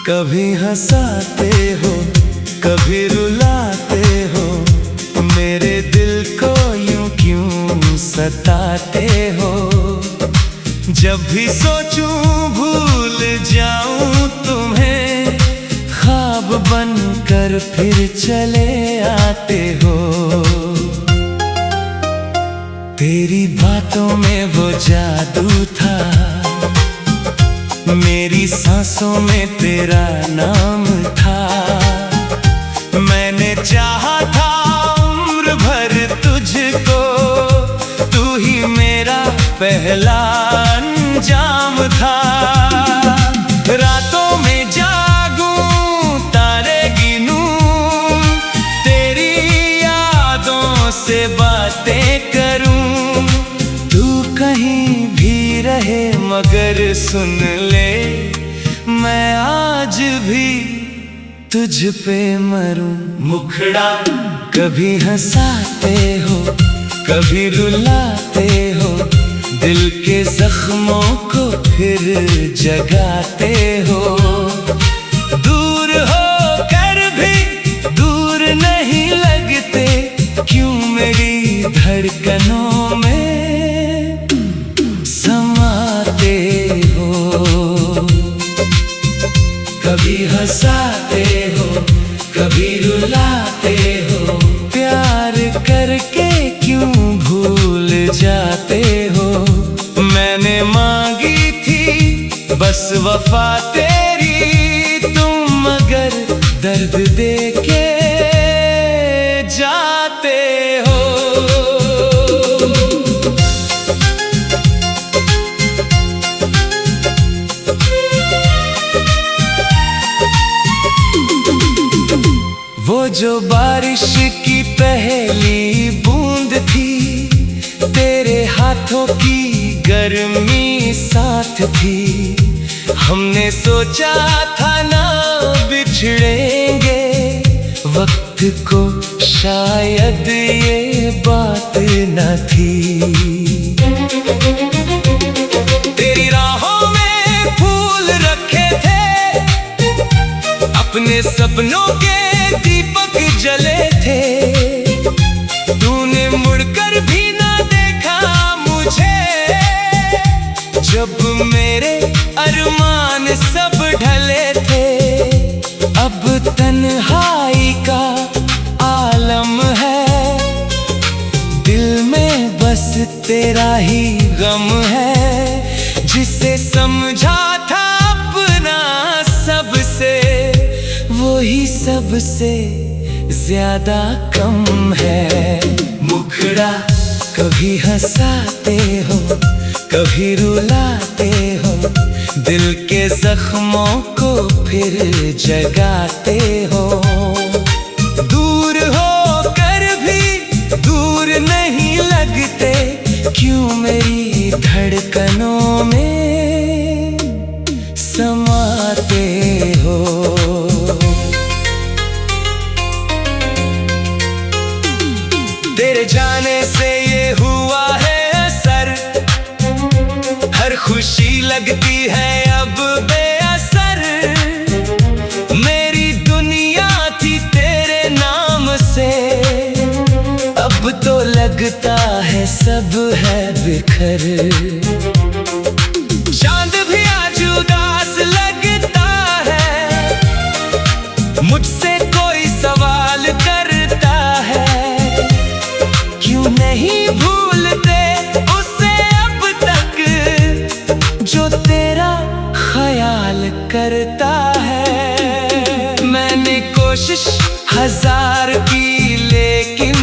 कभी हंसाते हो कभी रुलाते हो, मेरे दिल को यूं क्यों सताते हो। जब भी सोचूं भूल जाऊं तुम्हें, ख्वाब बनकर फिर चले आते हो। तेरी बातों में वो जादू था, मेरी सांसों में तेरा नाम था। मैंने चाहा था उम्र भर तुझको, तू ही मेरा पहला अंजाम था। रातों में जागूं तारे गिनूं, तेरी यादों से बातें करूं। तू कहीं भी रहे मगर सुन ले, मैं आज भी तुझ पे मरूं। मुखड़ा कभी हंसाते हो कभी रुलाते हो, दिल के जख्मों को फिर जगाते हो। दूर हो कर भी दूर नहीं लगते, क्यों मेरी धड़कनों में समाते हो। कभी हंसाते हो कभी रुलाते हो, प्यार करके क्यों भूल जाते हो। मैंने मांगी थी बस वफा तेरी, तुम मगर दर्द देके जाते हो। वो जो बारिश की पहली बूंद थी, तेरे हाथों की गर्मी साथ थी। हमने सोचा था ना बिछड़ेंगे, वक्त को शायद ये बात न थी। तेरी राहों में फूल रखे थे, अपने सपनों के दीपक जले थे। तूने मुड़कर भी ना देखा मुझे, जब मेरे अरमान सब ढले थे। अब तन्हाई का आलम है, दिल में बस तेरा ही गम है। जिसे समझा था अपना सबसे, वही सबसे ज्यादा कम है। मुखड़ा कभी हंसाते हो कभी रुलाते हो, दिल के जख्मों को फिर जगाते हो। दूर हो कर भी दूर नहीं लगते, क्यों मेरी धड़कनों में समाते हो। तेरे जाने से ये हुआ है असर, हर खुशी लगती है अब बेअसर। मेरी दुनिया थी तेरे नाम से, अब तो लगता है सब है बिखर। चांद भी आज उदास लगता है, मुझसे कोई सवाल करता है। क्यों नहीं भूलते उसे अब तक, जो तेरा ख्याल करता है। मैंने कोशिश हजार की, लेकिन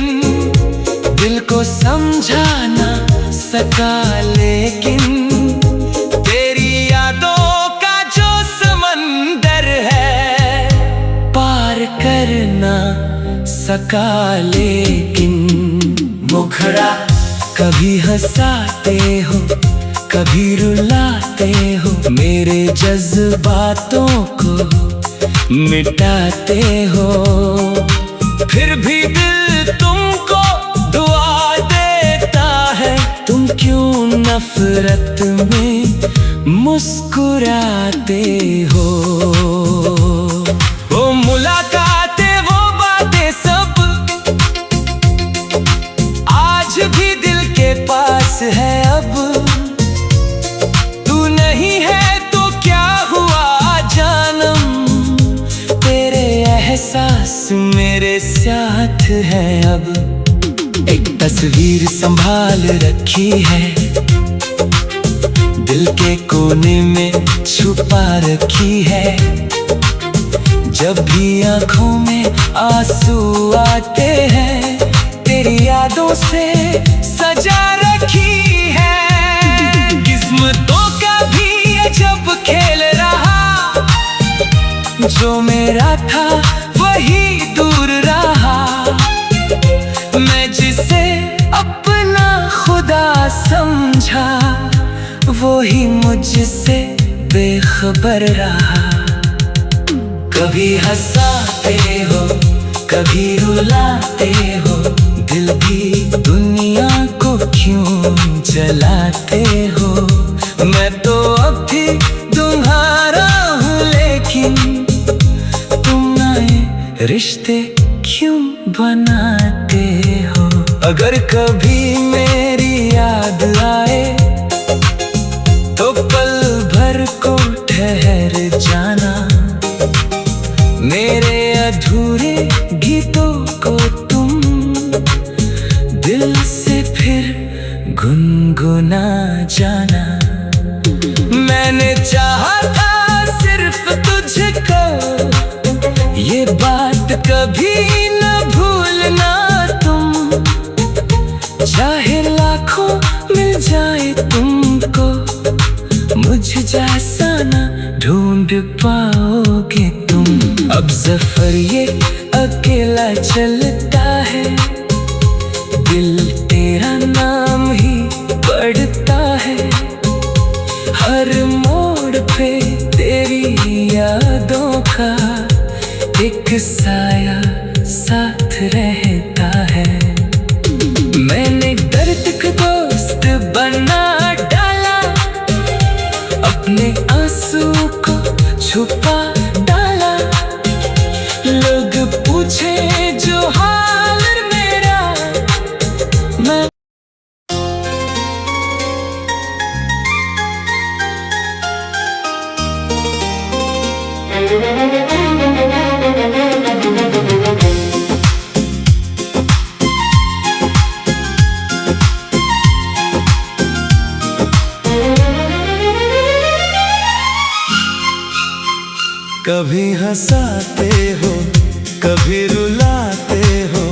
दिल को समझा ना सका। लेकिन तेरी यादों का जो समंदर है, पार करना सका। लेकिन मुखड़ा कभी हंसाते हो कभी रुलाते हो, मेरे जज्बातों को मिटाते हो। फिर भी दिल तुमको दुआ देता है, तुम क्यों नफरत में मुस्कुराते हो। वो मुलाकातें वो बातें सब आज भी दिल के पास है। अब तू नहीं है तो क्या हुआ जानम, तेरे एहसास मेरे साथ है। अब एक तस्वीर संभाल रखी है, दिल के कोने में छुपा रखी है। जब भी आंखों में आंसू आते हैं, तेरी यादों से सजा रखी है। किस्मतों का भी ये जब खेल रहा, जो मेरा था वही दूर रहा। मैं जिसे अपना खुदा समझा, वो ही मुझसे बेखबर रहा। कभी हंसाते हो कभी रुलाते हो, दिल की दुनिया को क्यों जलाते हो। मैं तो अब भी तुम्हारा हूँ, लेकिन तुम नए रिश्ते क्यों बनाते हो। अगर कभी मेरी याद आए तो पल भर को ठहर जाना, मेरे अधूरे गीतों को तुम दिल से फिर गुनगुना जाना। मैंने चाहा था सिर्फ तुझको, ये बात कभी न भूलना तुम। चाहे लाखों मिल जाए तुमको, मुझ जैसा ना ढूंढ पाओगे तुम। अब सफर ये अकेला चलता है, दिल तेरा नाम ही पढ़ता है। हर मोड़ पे तेरी यादों का एक साया साथ रहता है। मैंने दर्द का दोस्त बना डाला, अपने आंसू को छुपा डाला। लोग पूछे जो हाल मेरा, मैं कभी हंसाते हो कभी रुलाते हो,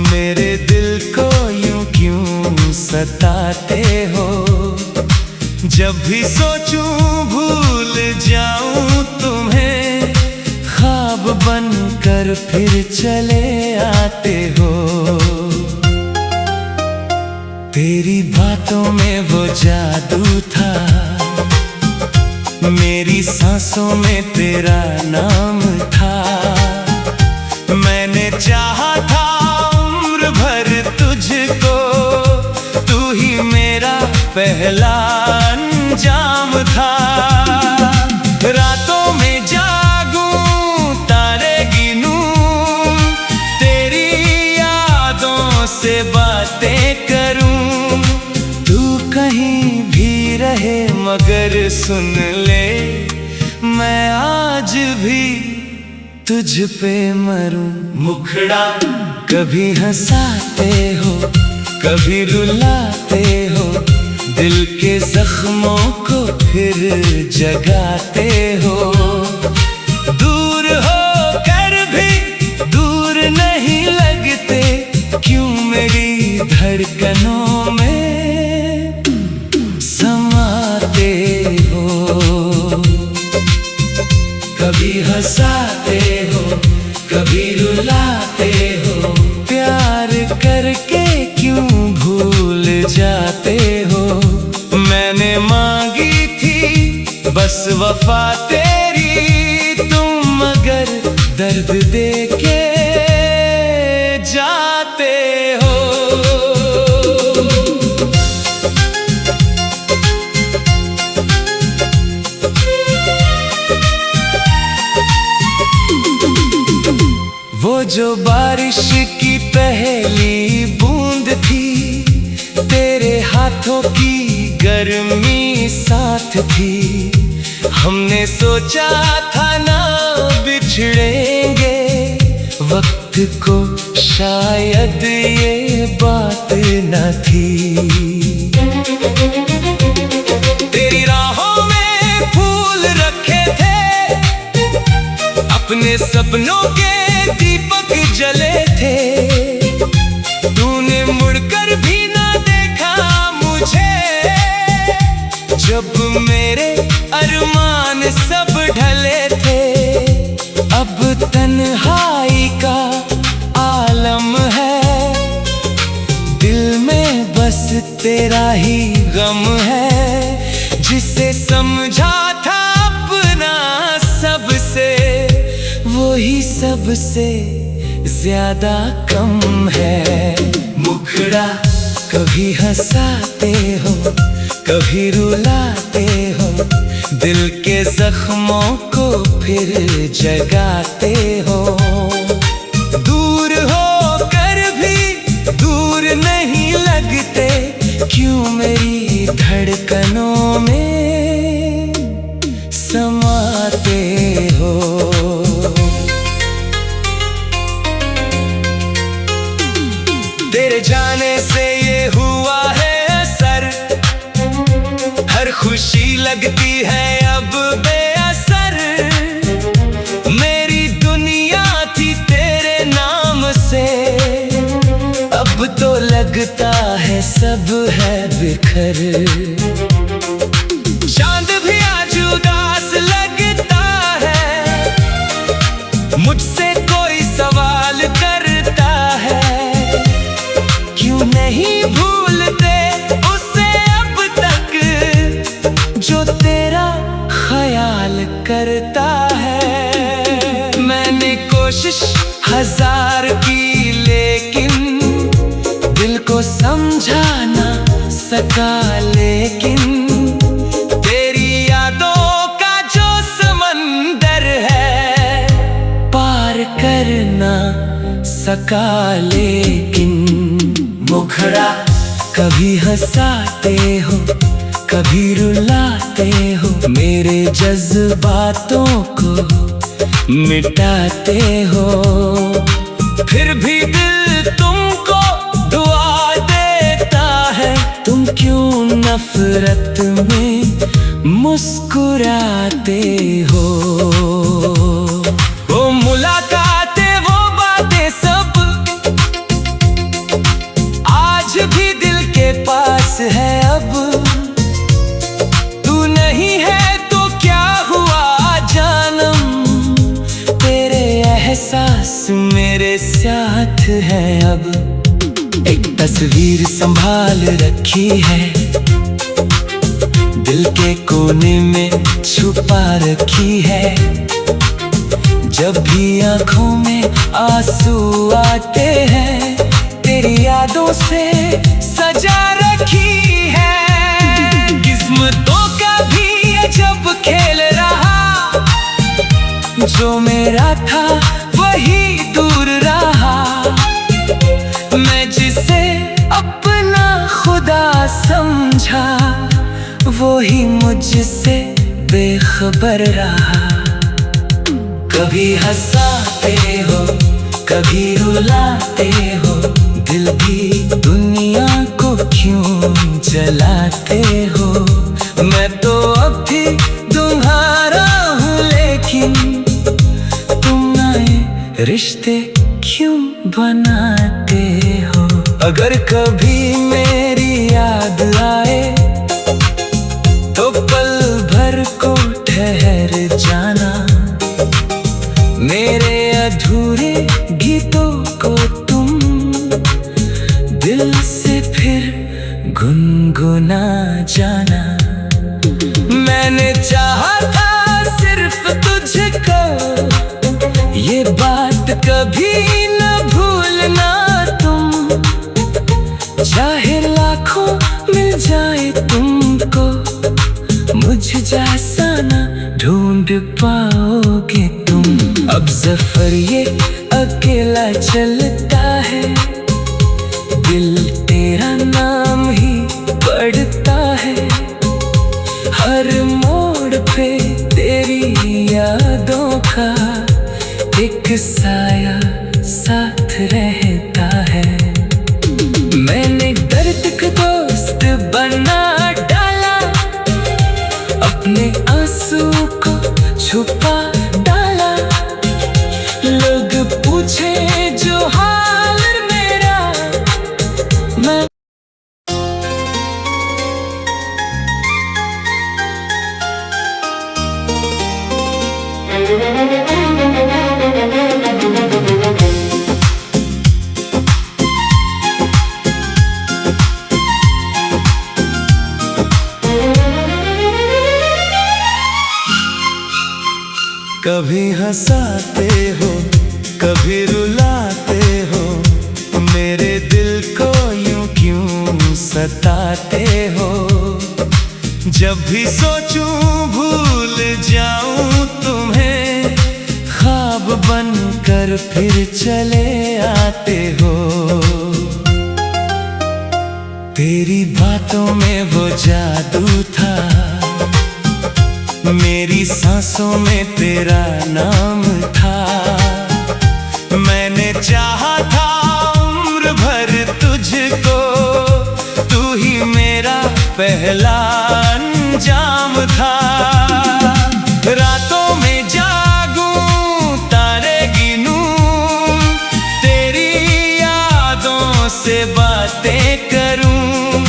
मेरे दिल को यूं क्यों सताते हो। जब भी सोचूं भूल जाऊं तुम्हें, ख्वाब बनकर फिर चले आते हो। तेरी बातों में वो जादू था, मेरी सांसों में तेरा नाम था। मैंने चाहा था उम्र भर तुझको, तू ही मेरा पहला अंजाम था। रातों में जागूं तारे गिनूं, तेरी यादों से बातें करूं। तू कहीं भी रहे मगर सुन ले, मैं आज भी तुझ पे मरूं। मुखड़ा कभी हंसाते हो कभी रुलाते हो, दिल के जख्मों को फिर जगाते हो। दूर हो कर भी दूर नहीं लगते, क्यों मेरी धड़कनों में समाते हो। कभी हंसाते हो कभी रुलाते हो, प्यार करके क्यों भूल जाते हो। मैंने मांगी थी बस वफा तेरी, तुम मगर दे के जाते हो। वो जो बारिश की पहली बूंद थी, तेरे हाथों की गर्मी साथ थी। हमने सोचा था ना बिछड़ेंगे, वक्त को शायद ये बात न थी। तेरी राहों में फूल रखे थे, अपने सपनों के दीपक जले थे। तूने मुड़कर भी ना देखा मुझे, जब मेरे अरमान सब ढले थे। अब तन्हाई का आलम है, दिल में बस तेरा ही गम है। जिसे समझा था अपना सबसे, वही सबसे ज्यादा कम है। मुखड़ा कभी हंसाते हो, कभी रुलाते हो, दिल के जख्मों को फिर जगाते हो। दूर हो कर भी दूर नहीं लगते, क्यों मेरी धड़कनों में समाते हो। तेरे जाने से ये हुआ है असर, हर खुशी लगती है अब बेअसर। मेरी दुनिया थी तेरे नाम से, अब तो लगता है सब है बिखर। चांद भी आज उदास लगता है, मुझसे कोई सवाल करता है। क्यों नहीं भूलते उसे अब तक, जो तेरा ख्याल करता है। मैंने कोशिश हजार की, लेकिन दिल को समझा ना सका। लेकिन तेरी यादों का जो समंदर है, पार करना सका। लेकिन मुखड़ा कभी हंसाते हो, कभी रुलाते हो, मेरे जज्बातों को मिटाते हो। फिर भी दिल तुमको दुआ देता है, तुम क्यों नफरत में मुस्कुराते हो। वो मुलाकातें, वो बातें सब आज भी दिल के पास है। अब तू नहीं है तो क्या हुआ जानम, तेरे एहसास मेरे साथ है। अब एक तस्वीर संभाल रखी है, दिल के कोने में छुपा रखी है। जब भी आंखों में आंसू आते हैं, तेरी यादों से सजा रखी है। किस्मतों का भी ये जब खेल रहा, जो मेरा था वही दूर रहा। मैं जिसे अपना खुदा समझा, वो ही मुझसे बेखबर रहा। कभी हंसाते हो, कभी रुलाते हो, दिल की दुनिया को क्यों जलाते हो। मैं तो अब भी तुम्हारा हूँ, लेकिन तुम नए रिश्ते क्यों बनाते हो। अगर कभी मेरी याद आए, तो पल भर को ठहर जाना। मेरे अधूरे गीतों को तुम दिल से फिर गुनगुना जाना। मैंने चाहा था सिर्फ तुझको, ये बात कभी न भूलना तुम, चाहे लाखों मिल जाए तुमको, मुझ जैसा न ढूंढ पाओगे तुम। अब सफर ये अकेला चलता है, दिल तेरा नाम ही पढ़ता है। हर मोड़ पे तेरी यादों का एक साया साथ रहता है। मैंने दर्द का दोस्त बना डाला, अपने आंसू को छुपा डाला। लोग पूछे जो हाल मेरा, मैं कभी हंसाते हो कभी रुलाते हो, मेरे दिल को यूं क्यों सताते हो। जब भी सोचूं भूल जाऊं तुम्हें, ख्वाब बनकर फिर चले आते हो। तेरी बातों में वो जादू था, मेरी सांसों में तेरा नाम था। मैंने चाहा था उम्र भर तुझको, तू ही मेरा पहला अंजाम था। रातों में जागूं तारे गिनूं, तेरी यादों से बातें करूं।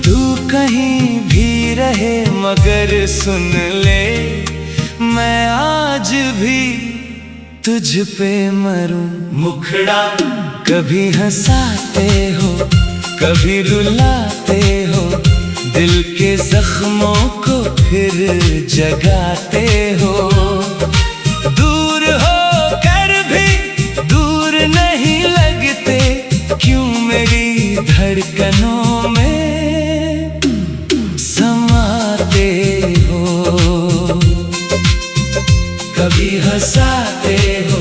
तू कहीं भी रहे मगर सुन ले, मैं आज भी तुझ पे मरूं। मुखड़ा कभी हंसाते हो कभी रुलाते हो, दिल के जख्मों को फिर जगाते हो। दूर हो कर भी दूर नहीं लगते, क्यों मेरी धड़कनों में समाते हो। कभी हंसाते हो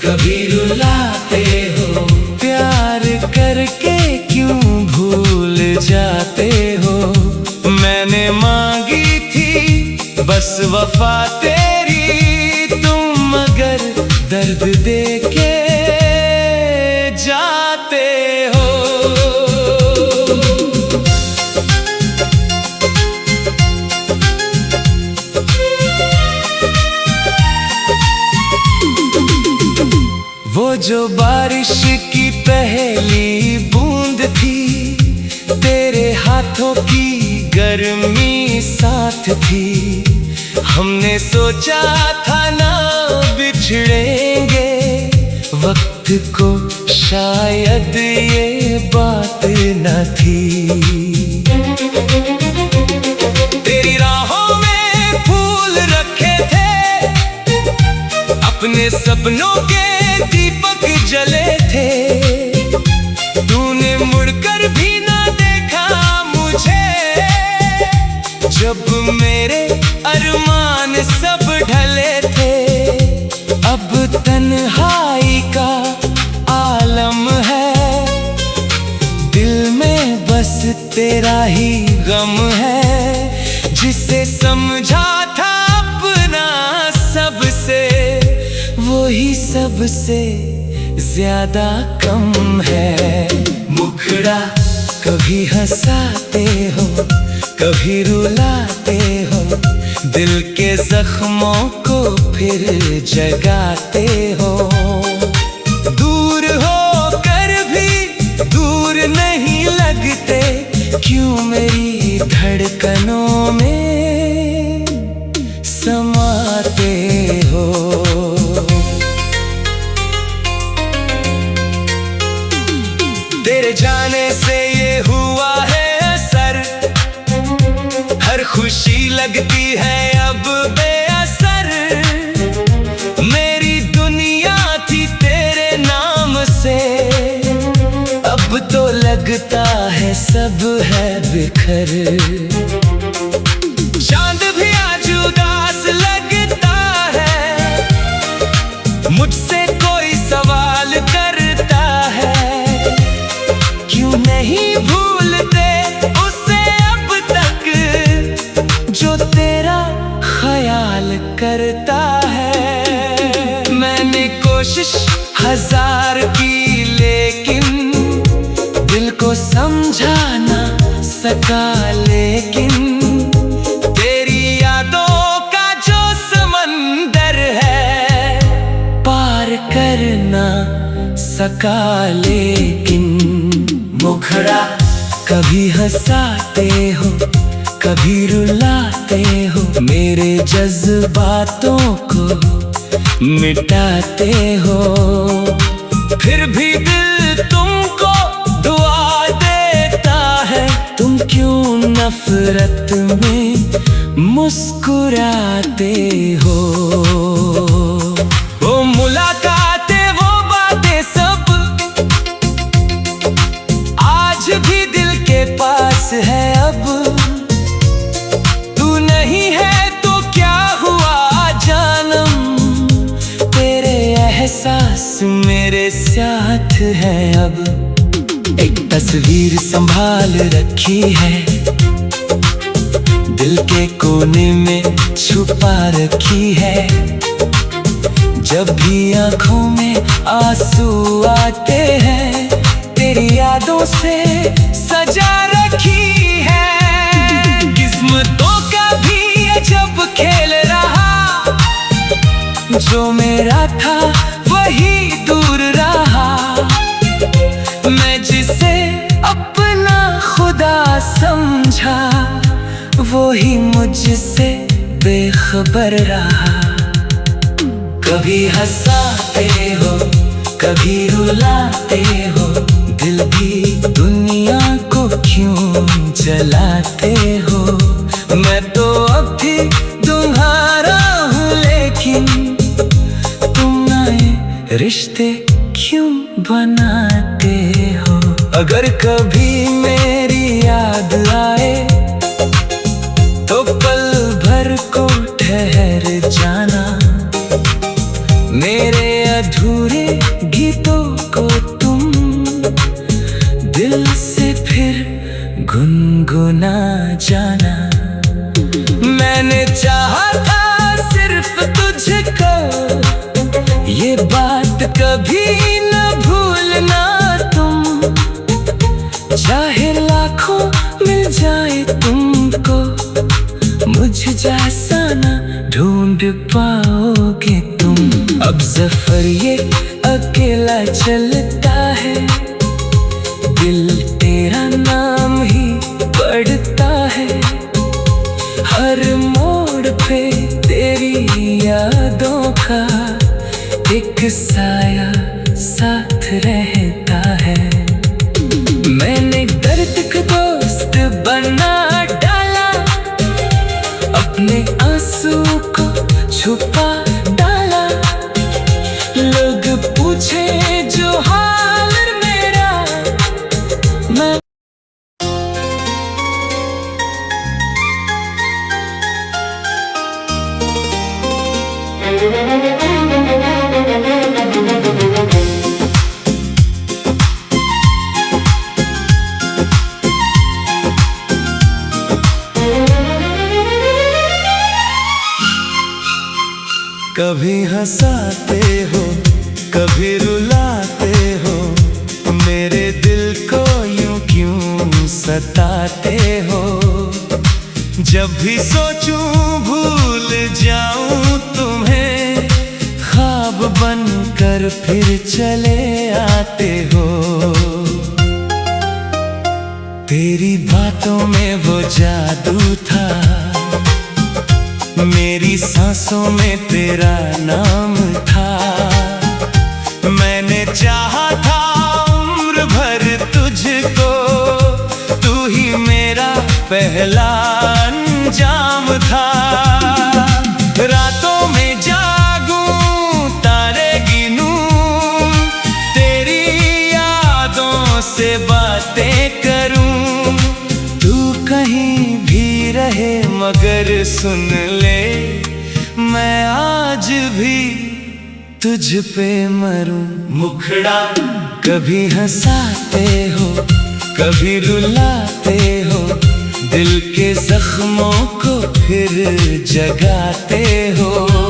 कभी रुलाते हो, प्यार करके क्यों भूल जाते हो। मैंने मांगी थी बस वफा तेरी, तुम मगर दर्द दे के जाते हो। वो जो बारिश की पहली बूंद थी, तेरे हाथों की गर्मी साथ थी। हमने सोचा था ना बिछड़ेंगे, वक्त को शायद ये बात न थी। तेरी राहों में फूल रखे थे, अपने सपनों के दीपक जले थे। तूने मुड़कर भी ना देखा मुझे, जब मेरे अरमान सब ढले थे। अब तन्हाई का आलम है, दिल में बस तेरा ही गम है। जिसे समझा था अपना सबसे, वही सबसे ज्यादा कम है। मुखड़ा कभी हंसाते हो कभी रुलाते हो, दिल के जख्मों को फिर जगाते हो। दूर हो कर भी दूर नहीं लगते, क्यों मेरी धड़कनों में समाते हो। तेरे जाने से ये हुआ है असर, हर खुशी लगती है अब बेअसर। मेरी दुनिया थी तेरे सब है बिखर। चांद भी आज उदास लगता है, मुझसे कोई सवाल करता है, क्यों नहीं भूलते उसे अब तक जो तेरा ख्याल करता है। मैंने कोशिश हजार की लेकिन दिल को समझा ना सका, लेकिन तेरी यादों का जो समंदर है पार कर ना सका। लेकिन मुखड़ा कभी हंसाते हो कभी रुलाते हो, मेरे जज्बातों को मिटाते हो, फिर भी दिल तुमको दुआ देता है। तुम क्यों नफरत में मुस्कुराते हो? वो मुलाकातें वो बातें सब आज भी दिल के पास है। अब तू नहीं है तो क्या हुआ जानम, तेरे एहसास मेरे साथ है। अब एक तस्वीर संभाल रखी है, दिल के कोने में छुपा रखी है। जब भी आंखों में आंसू आते हैं, तेरी यादों से सजा रखी है। किस्मतों का भी अजब खेल रहा, जो मेरा था वही दूर रहा। मैं जिसे अपना खुदा समझा, वो ही मुझसे बेखबर रहा। कभी हंसाते हो कभी रुलाते हो, दिल भी दुनिया को क्यों जलाते हो। मैं तो अब भी तुम्हारा हूँ, लेकिन तुम नए रिश्ते क्यों बनाते हो। अगर कभी मेरी याद आए तो पल भर को ठहर जाना, मेरे अधूरे गीतों को तुम दिल से फिर गुनगुना जाना। मैंने चाहा था सिर्फ तुझको, ये बात कभी न भूलना तुम। चाहे लाखों मिल जाए तुमको, मुझ जैसा न ढूंढ पाओगे तुम। अब सफर ये अकेला चलता है, दिल तेरा नाम ही पढ़ता है। हर मोड़ पे तेरी यादों का एक साया साथ रहता है। मैंने दर्द का दोस्त बना डाला, अपने आंसू को छुपा डाला। लोग पूछे जो हाल मेरा, मैं कभी हंसाते हो कभी रुलाते हो, मेरे दिल को यूं क्यों सताते हो। जब भी सोचूं भूल जाऊं तुम्हें, ख्वाब बनकर फिर चले आते हो। तेरी बातों में वो जादू था, मेरी सांसों में तेरा नाम था। मैंने चाहा था उम्र भर तुझको, तू ही मेरा पहला अंजाम था। रातों में जागूं तारे गिनूं, तेरी यादों से बातें करूं। सुन ले, मैं आज भी तुझ पे मरूं। मुखड़ा कभी हंसाते हो, कभी रुलाते हो, दिल के जख्मों को फिर जगाते हो।